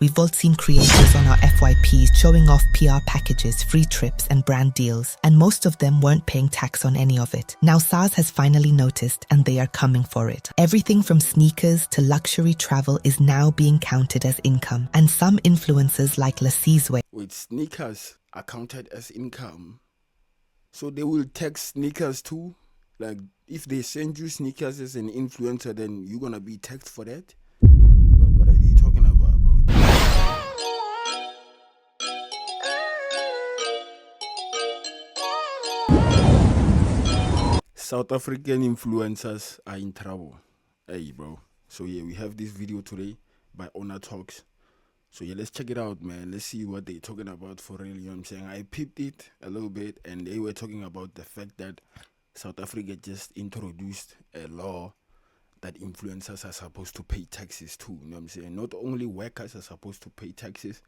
We've all seen creators on our FYPs showing off PR packages, free trips and brand deals, and most of them weren't paying tax on any of it. Now SARS has finally noticed and they are coming for it. Everything from sneakers to luxury travel is now being counted as income, and some influencers like Lasizwe. Wait, sneakers are counted as income? So they will tax sneakers too? Like, if they send you sneakers as an influencer, then you're gonna be taxed for that? Bro, what are they talking about, bro? South African influencers are in trouble. Hey, bro. So yeah, we have this video today by Honor Talks. So yeah, let's check it out, man. Let's see what they're talking about for real. You know what I'm saying? I peeped it a little bit, and they were talking about the fact that South Africa just introduced a law that influencers are supposed to pay taxes too. You know what I'm saying? Not only workers are supposed to pay taxes,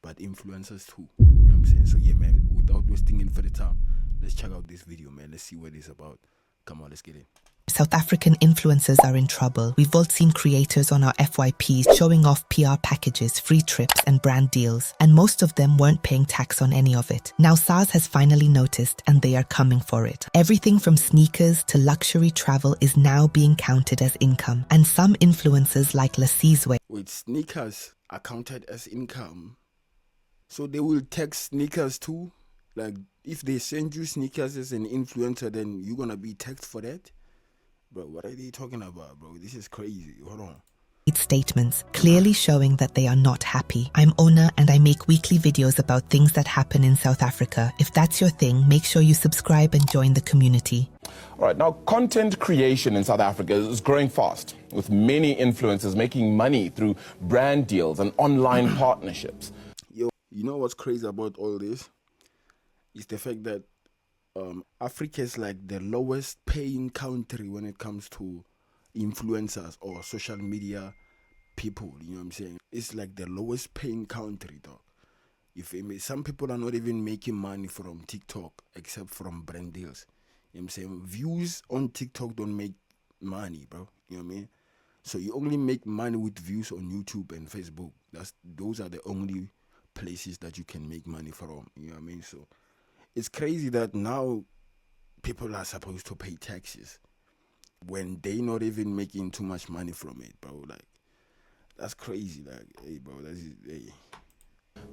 but influencers too. You know what I'm saying? So yeah, man, without wasting any further time, let's check out this video, man. Let's see what it's about. Come on, let's get it. South African influencers are in trouble. We've all seen creators on our FYPs showing off PR packages, free trips and brand deals, and most of them weren't paying tax on any of it. Now SARS has finally noticed and they are coming for it. Everything from sneakers to luxury travel is now being counted as income, and some influencers like Lasizwe. Wait, sneakers are counted as income? So they will tax sneakers too? Like, if they send you sneakers as an influencer, then you're gonna be taxed for that? Bro, what are they talking about, bro? This is crazy. Hold on. Statements clearly showing that they are not happy. I'm Ona and I make weekly videos about things that happen in South Africa. If that's your thing, make sure you subscribe and join the community. All right, now content creation in South Africa is growing fast, with many influencers making money through brand deals and online partnerships. Yo, you know what's crazy about all this? Is the fact that Africa is like the lowest paying country when it comes to influencers or social media people. You know what I'm saying? It's like the lowest paying country, dog. You feel me? Some people are not even making money from TikTok except from brand deals. You know what I'm saying? Views on TikTok don't make money, bro. You know what I mean? So you only make money with views on YouTube and Facebook. Those are the only places that you can make money from. You know what I mean? So it's crazy that now people are supposed to pay taxes when they not even making too much money from it, bro. Like, that's crazy. Like, hey, bro, hey.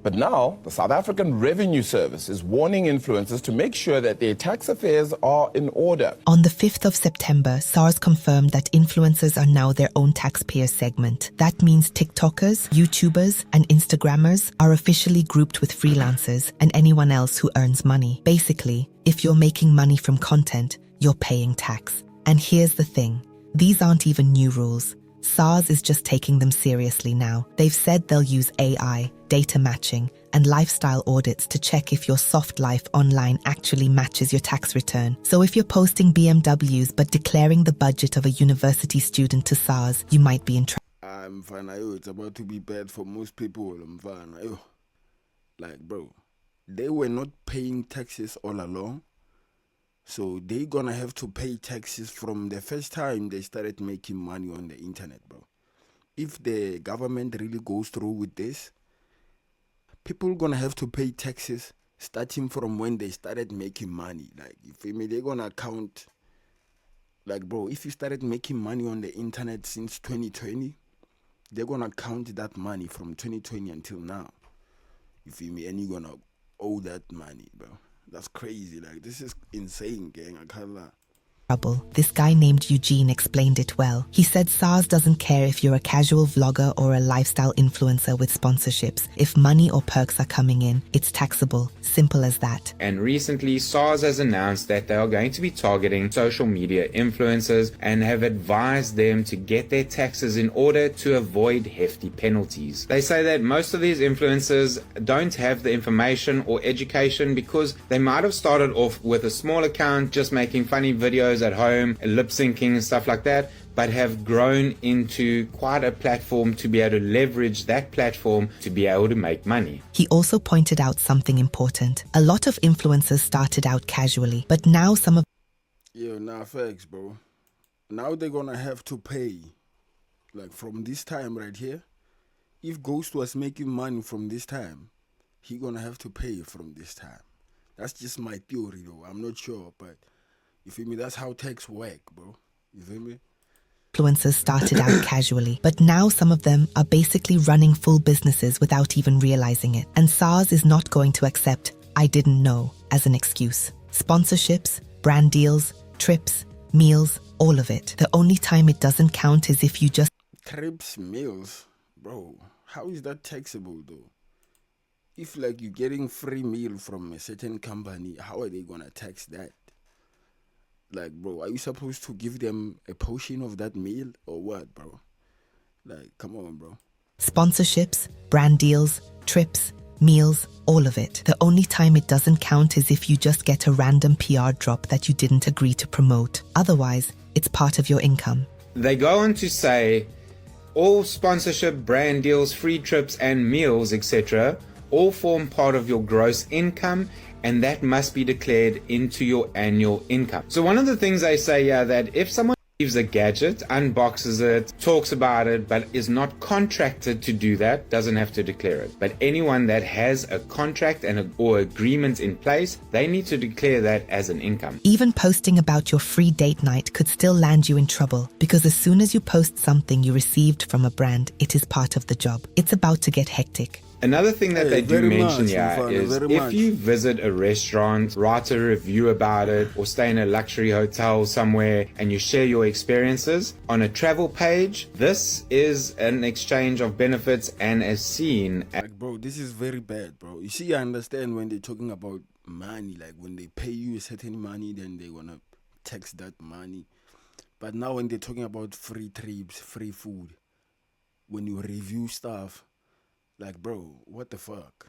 But now, the South African Revenue Service is warning influencers to make sure that their tax affairs are in order. On the 5th of September, SARS confirmed that influencers are now their own taxpayer segment. That means TikTokers, YouTubers, and Instagrammers are officially grouped with freelancers and anyone else who earns money. Basically, if you're making money from content, you're paying tax. And here's the thing, these aren't even new rules. SARS is just taking them seriously now. They've said they'll use AI, data matching, and lifestyle audits to check if your soft life online actually matches your tax return. So if you're posting BMWs but declaring the budget of a university student to SARS, you might be in trouble. I'm fine. It's about to be bad for most people. I'm fine. Like, bro, they were not paying taxes all along. So they gonna have to pay taxes from the first time they started making money on the internet, bro. If the government really goes through with this, people gonna have to pay taxes starting from when they started making money. Like, you feel me? They're gonna count, like, bro, if you started making money on the internet since 2020, they're gonna count that money from 2020 until now. You feel me? And you're gonna owe that money, bro. That's crazy. Like, this is insane, gang. I can't lie. This guy named Eugene explained it well. He said SARS doesn't care if you're a casual vlogger or a lifestyle influencer with sponsorships. If money or perks are coming in, it's taxable. Simple as that. And recently, SARS has announced that they are going to be targeting social media influencers and have advised them to get their taxes in order to avoid hefty penalties. They say that most of these influencers don't have the information or education because they might have started off with a small account just making funny videos at home, lip syncing and stuff like that, but have grown into quite a platform to be able to leverage that platform to be able to make money. He also pointed out something important. A lot of influencers started out casually, but now some of... Facts, bro. Now they're gonna have to pay. Like, from this time right here, if Ghost was making money from this time, he gonna have to pay from this time. That's just my theory, though. I'm not sure, but you feel me? That's how tax work, bro. You feel me? Influencers started out casually, but now some of them are basically running full businesses without even realizing it. And SARS is not going to accept "I didn't know" as an excuse. Sponsorships, brand deals, trips, meals, all of it. The only time it doesn't count is if you just Trips, meals, bro. How is that taxable, though? If like you're getting free meal from a certain company, how are they gonna tax that? Like, bro, are you supposed to give them a portion of that meal or what, bro? Like, come on, bro. sponsorships, brand deals, trips, meals, all of it. The only time it doesn't count is if you just get a random PR drop that you didn't agree to promote. Otherwise, it's part of your income. They go on to say all sponsorship, brand deals, free trips, and meals, etc., all form part of your gross income, and that must be declared into your annual income. So one of the things they say here, that if someone receives a gadget, unboxes it, talks about it, but is not contracted to do that, doesn't have to declare it. But anyone that has a contract or agreement in place, they need to declare that as an income. Even posting about your free date night could still land you in trouble, because as soon as you post something you received from a brand, it is part of the job. It's about to get hectic. Another thing that Hey, they do very mention much, here Mufana, is very if much. you visit a restaurant, write a review about it, or stay in a luxury hotel somewhere and you share your experiences on a travel page, this is an exchange of benefits and is seen as Like, bro, this is very bad, bro. You see, I understand when they're talking about money, like when they pay you a certain money, then they wanna tax that money. But now when they're talking about free trips, free food, when you review stuff, like, bro, what the fuck?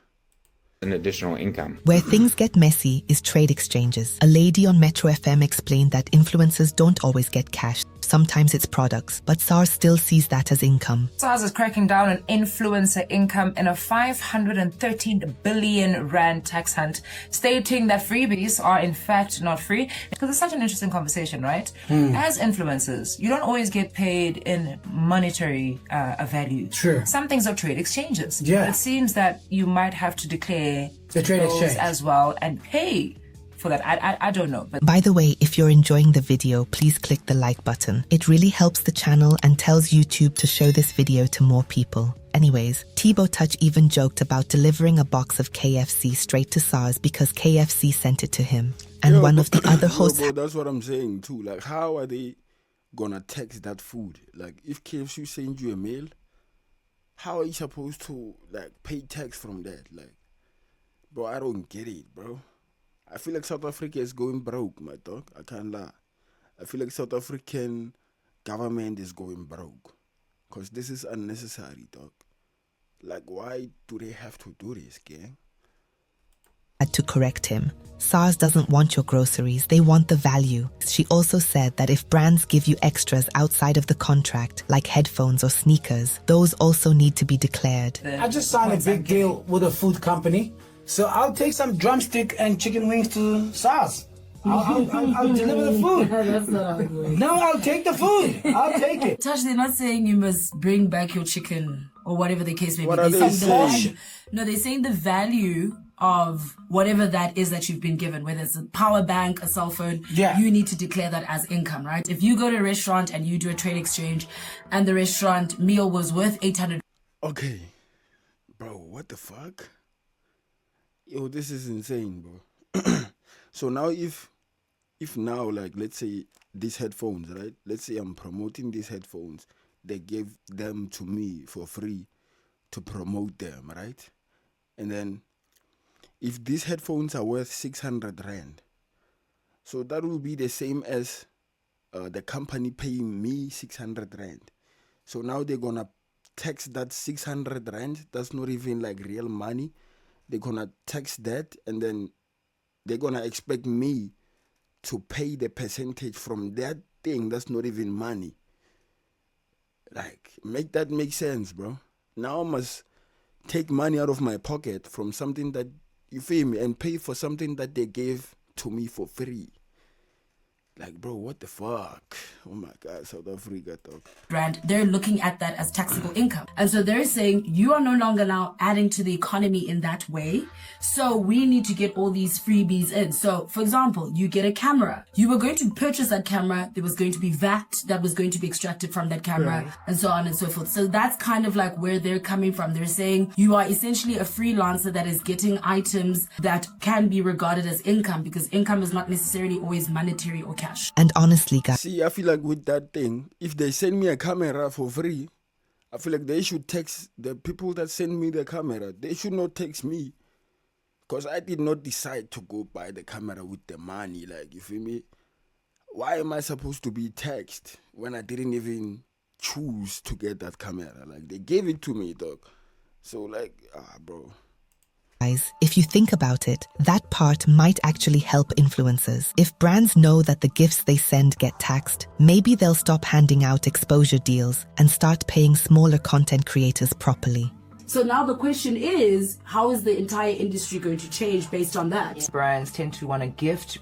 an additional income. Where things get messy is trade exchanges. A lady on Metro FM explained that influencers don't always get cash. Sometimes it's products, but SARS still sees that as income. SARS is cracking down on influencer income in a 513 billion rand tax hunt, stating that freebies are in fact not free. Because it's such an interesting conversation, right? As influencers, you don't always get paid in monetary value. True. Some things are trade exchanges. Yeah. But it seems that you might have to declare The trade those exchange. as well and pay for that. I don't know, but By the way, if you're enjoying the video, please click the like button. It really helps the channel and tells YouTube to show this video to more people. Anyways, Thibaut Touch even joked about delivering a box of KFC straight to SARS because KFC sent it to him. And Yo, one of the other yo, hosts bro, that's what I'm saying too. Like, how are they gonna tax that food? Like, if KFC send you a mail, how are you supposed to like pay tax from that? Like, bro, I don't get it, bro. I feel like South Africa is going broke, my dog. I can't lie. I feel like South African government is going broke. Because this is unnecessary, dog. Like, why do they have to do this, gang? had to correct him. SARS doesn't want your groceries, they want the value. She also said that if brands give you extras outside of the contract, like headphones or sneakers, those also need to be declared. I just signed a big deal with a food company, so I'll take some drumstick and chicken wings to SARS. I'll deliver the food. That's not how it works. No, I'll take the food. I'll take it. Touch, they're not saying you must bring back your chicken or whatever the case may What be. are They're they saying saying? No, they're saying the value of whatever that is that you've been given, whether it's a power bank, a cell phone, Yeah. you need to declare that as income, right? If you go to a restaurant and you do a trade exchange and the restaurant meal was worth 800 Okay. Bro, what the fuck? Yo, this is insane, bro. So now if now, like, let's say these headphones, right? Let's say I'm promoting these headphones. They gave them to me for free to promote them, right? And then if these headphones are worth 600 rand, so that will be the same as the company paying me 600 rand. So now they're gonna tax that 600 rand. That's not even like real money. They're gonna tax that, and then they're gonna expect me to pay the percentage from that thing that's not even money. Like, make that make sense, bro. Now I must take money out of my pocket from something that, you feel me, and pay for something that they gave to me for free. Like, bro, what the fuck? Oh my God, South Africa, dog. Rand, they're looking at that as taxable income. And so they're saying you are no longer now adding to the economy in that way. So we need to get all these freebies in. So for example, you get a camera. You were going to purchase that camera. There was going to be VAT that was going to be extracted from that camera and so on and so forth. So that's kind of like where they're coming from. They're saying you are essentially a freelancer that is getting items that can be regarded as income, because income is not necessarily always monetary or cash. And honestly, guys, See, I feel like with that thing, if they send me a camera for free, I feel like they should text the people that send me the camera. They should not text me. Because I did not decide to go buy the camera with the money. Like, you feel me? Why am I supposed to be text when I didn't even choose to get that camera? Like, they gave it to me, dog. So, like, bro. if you think about it, that part might actually help influencers. If brands know that the gifts they send get taxed, maybe they'll stop handing out exposure deals and start paying smaller content creators properly. So now the question is, how is the entire industry going to change based on that? Brands tend to want to gift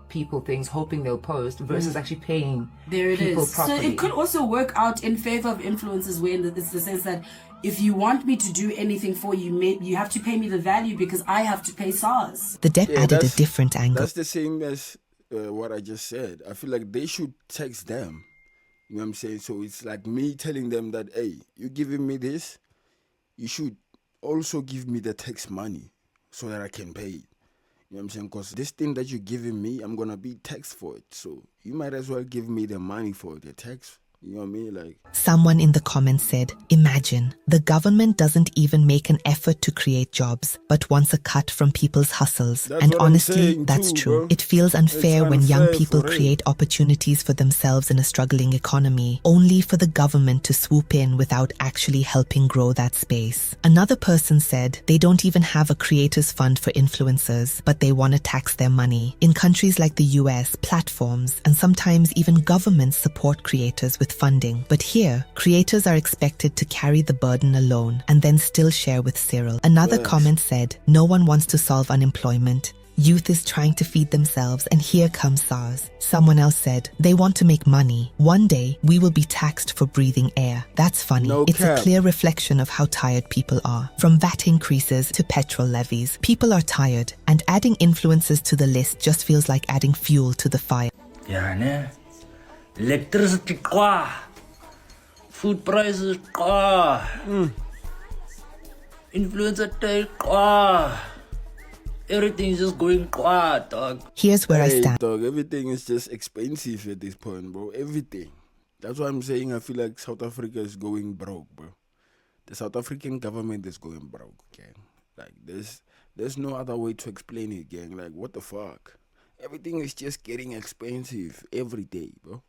people things, hoping they'll post, versus actually paying There it people is. properly. So it could also work out in favor of influencers, where it's the sense that if you want me to do anything for you, you have to pay me the value because I have to pay SARS. The debt Yeah, added a that's- different angle. That's the same as what I just said. I feel like they should text them. You know what I'm saying? So it's like me telling them that, hey, you giving me this, you should also give me the tax money so that I can pay it. You know what I'm saying? Because this thing that you're giving me, I'm going to be taxed for it. So you might as well give me the money for the tax. You know what I mean? Like, Someone in the comments said, imagine, the government doesn't even make an effort to create jobs, but wants a cut from people's hustles. That's And what I'm honestly, saying that's too, true. bro. It feels unfair when young unfair people for real. create opportunities for themselves in a struggling economy, only for the government to swoop in without actually helping grow that space. Another person said they don't even have a creators fund for influencers, but they want to tax their money. In countries like the US, platforms and sometimes even governments support creators with funding. But here, creators are expected to carry the burden alone and then still share with Cyril. Another Yes. comment said, no one wants to solve unemployment. Youth is trying to feed themselves and here comes SARS. Someone else said, they want to make money. One day, we will be taxed for breathing air. That's funny. No It's cap. a clear reflection of how tired people are. From VAT increases to petrol levies, people are tired, and adding influencers to the list just feels like adding fuel to the fire. Ja, ne? Electricity, qua. Food prices, qua. Influencer take, qua. Everything's just going qua, dog. Here's where I hey, stand. dog, everything is just expensive at this point, bro. Everything. That's why I'm saying I feel like South Africa is going broke, bro. The South African government is going broke, gang. Like, there's no other way to explain it, gang. Like, what the fuck? Everything is just getting expensive every day, bro.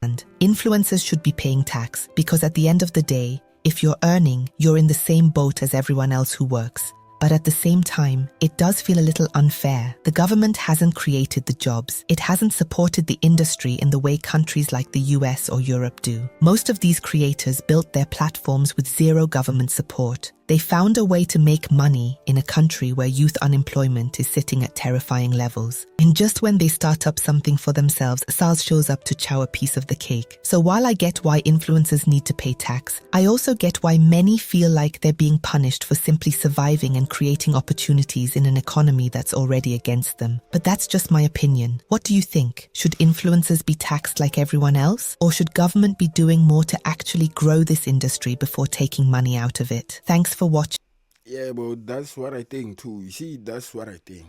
And influencers should be paying tax because at the end of the day, if you're earning, you're in the same boat as everyone else who works. But at the same time, it does feel a little unfair. The government hasn't created the jobs. It hasn't supported the industry in the way countries like the US or Europe do. Most of these creators built their platforms with zero government support. They found a way to make money in a country where youth unemployment is sitting at terrifying levels. And just when they start up something for themselves, SARS shows up to chow a piece of the cake. So while I get why influencers need to pay tax, I also get why many feel like they're being punished for simply surviving and creating opportunities in an economy that's already against them. But that's just my opinion. What do you think? Should influencers be taxed like everyone else? Or should government be doing more to actually grow this industry before taking money out of it? Thanks for watching. Yeah, but that's what I think too. You see, that's what I think,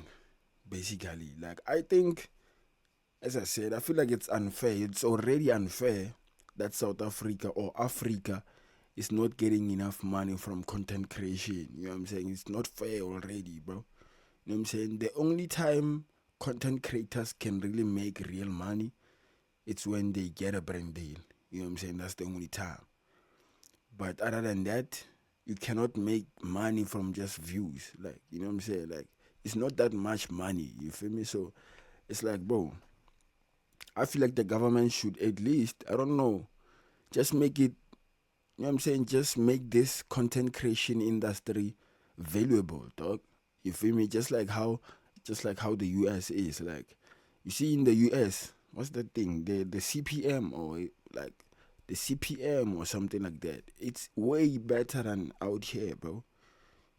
basically. Like, I think, as I said, I feel like it's unfair. It's already unfair that South Africa or Africa is not getting enough money from content creation. You know what I'm saying? It's not fair already, bro. You know what I'm saying? The only time content creators can really make real money, it's when they get a brand deal. You know what I'm saying? That's the only time. But other than that, you cannot make money from just views. Like, you know what I'm saying? Like, it's not that much money. You feel me? So it's like, bro, I feel like the government should at least, I don't know, just make it, you know what I'm saying? Just make this content creation industry valuable, dog. You feel me? Just like how the US is. Like, you see in the US, what's the thing? The CPM or like the CPM or something like that. It's way better than out here, bro.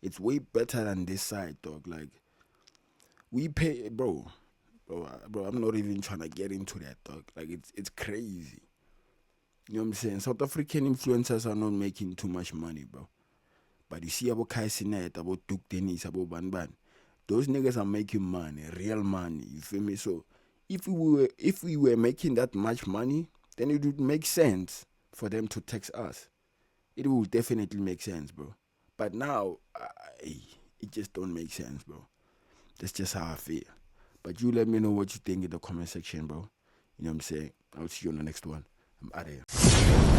It's way better than this side, dog. Like we pay, bro. I'm not even trying to get into that, dog. Like it's crazy. You know what I'm saying? South African influencers are not making too much money, bro. But you see about Kai Sinet, about Duke Dennis, about Ban. Those niggas are making money, real money. You feel me? So if we were making that much money, then it would make sense for them to tax us. It would definitely make sense, bro. But now, it just don't make sense, bro. That's just how I feel. But you let me know what you think in the comment section, bro. You know what I'm saying? I'll see you on the next one. I'm out of here.